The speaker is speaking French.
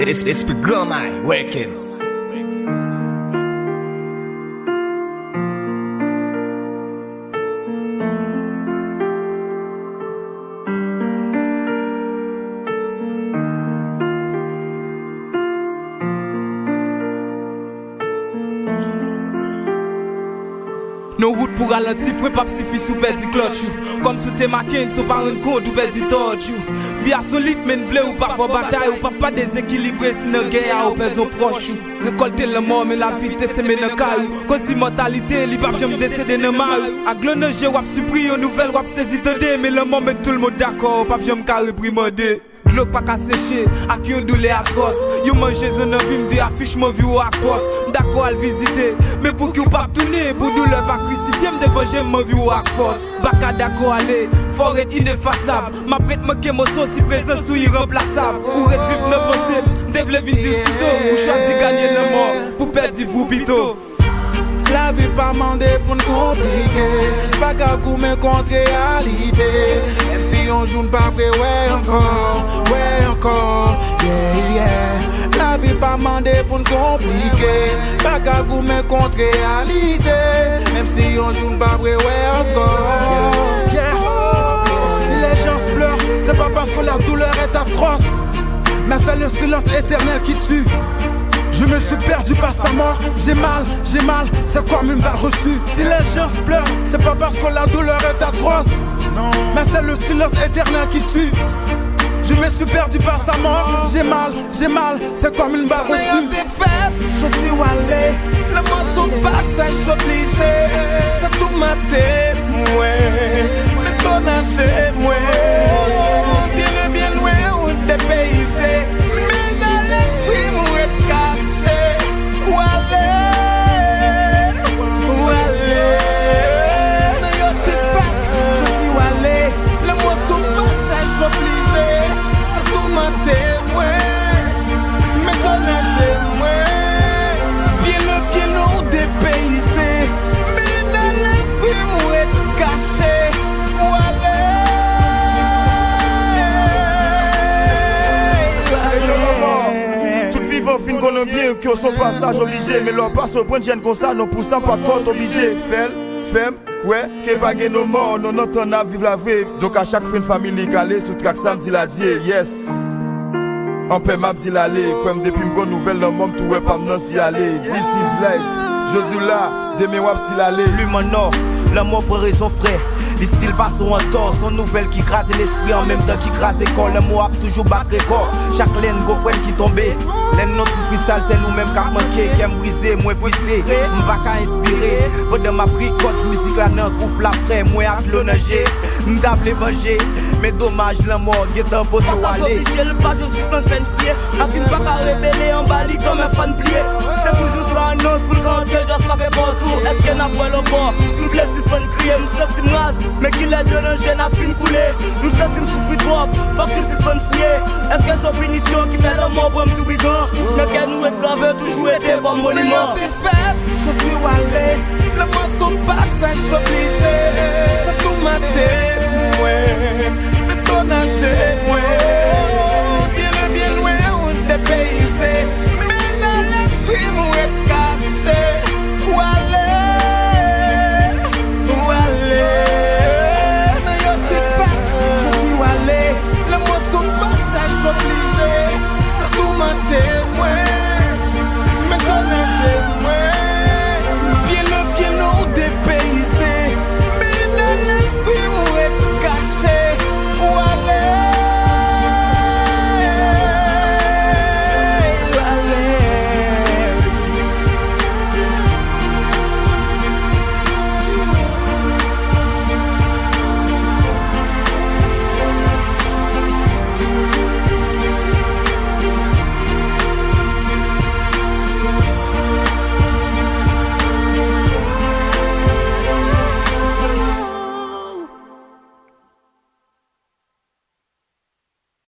It's begun my Records. Nos routes pour ralentir, faut pas si fils ou perdre clôture. Comme sous tes maquins, tu pas rendre compte ou perdre torture. Via solide, mais ne ou pas voir bataille, ou pas déséquilibré, sinon guerre ou perdre proche. Récolter le mort, mais la vie c'est mes cailloux. Cause immortalité, li pas jamais décéder dans ma rue. A glonager, wap supri, aux nouvelles, wap saisi de dé. Mais le moment met tout le monde d'accord, pas jamais qu'à réprimander. L'eau pas qu'à sécher, à qui on douleur atroce. Yo mange zone vie, m'de affiche mon vie ou à crosse. D'accord à le visiter, mais pour qu'il ou pas tourner, pour douleur pas crucifier, m'de mon vie ou à force. Baka d'accord aller, faut être ineffaçable. Ma prête manquer mon sauce, si présence ou irremplaçable. Pour être vivre nos pensées, m'devle vin dire sitôt. Pour choisir gagner le mort, pour perdre vous bito. La vie pas mandé pour nous compliquer, pas qu'à couper contre réalité. Même si on joue pas près, ouais encore, yeah, yeah. La vie pas mandé pour nous compliquer, pas qu'à couper contre réalité. Même si on joue pas près, ouais encore, yeah, yeah. Si les gens se pleurent, c'est pas parce que la douleur est atroce, mais c'est le silence éternel qui tue. Je me suis perdu par sa mort, j'ai mal, c'est comme une balle reçue. Si les gens se pleurent, c'est pas parce que la douleur est atroce, non, mais c'est le silence éternel qui tue. Je me suis perdu par sa mort, j'ai mal, c'est comme une balle reçue. Mais défaite, je dis où aller, le morceau passage, j'obligé. Ça tout maté, ouais, mais ton âge, ouais. Bien loin, ou dépaysé. Mais dans l'esprit, moi, caché. Où aller, d'ailleurs, défaite, je dis où aller, le morceau passage, obligé. Ça tout maté, ouais, mais ton âge, ouais. Bien ou dépaysé. Mais dans l'esprit, moi, caché. Où aller. Fin qu'on bien que son passage obligé, mais leur passe au point de gêne comme ça, non poussant pas de compte obligé. Femme, ouais, que pas nos morts, non on a vivre la vie. Donc à chaque fin de famille galée, sous track samedi la dit, yes. On peut m'a dit l'aller, comme depuis une nouvelle, le monde tout est pas m'en s'y aller. This is life, Josu là, demain wap style aller. Lui mon nom, l'amour pour raison frère. Les styles passent en tort, son nouvelle qui crase l'esprit en même temps qui crase l'école. Le mot a toujours battre record. Chaque laine go friend qui tombait. Laine notre freestyle c'est nous-mêmes qui a manqué, qui aime briser, moins frustré. M'va qu'à inspirer. Pendant ma bricotte, musique là nan couf la frais, moi à clonager. M'dave les venger, mais dommage la mort, get un poteau aller. Le pas je suis fan plié. A qu'une pas qu'à révéler en bali comme un fan plié. C'est toujours sur annonce pour le grand Dieu, je savais pas tout. Est-ce qu'elle n'a pas le corps? M'v'laisse suspendre crier, m'senti m'rase. Mais qu'il est de l'engin à fin couler. Nous sentim souffrir trop, faut que tu suspendes frier. Est-ce que c'est punition qui fait le mort pour me tout bidon? Le qu'elle nous est gravé, toujours été comme monument. Mais défaite, je dis où aller. Le morceau passage, obligé. C'est tout maté, ouais. Mais ton âge, ouais.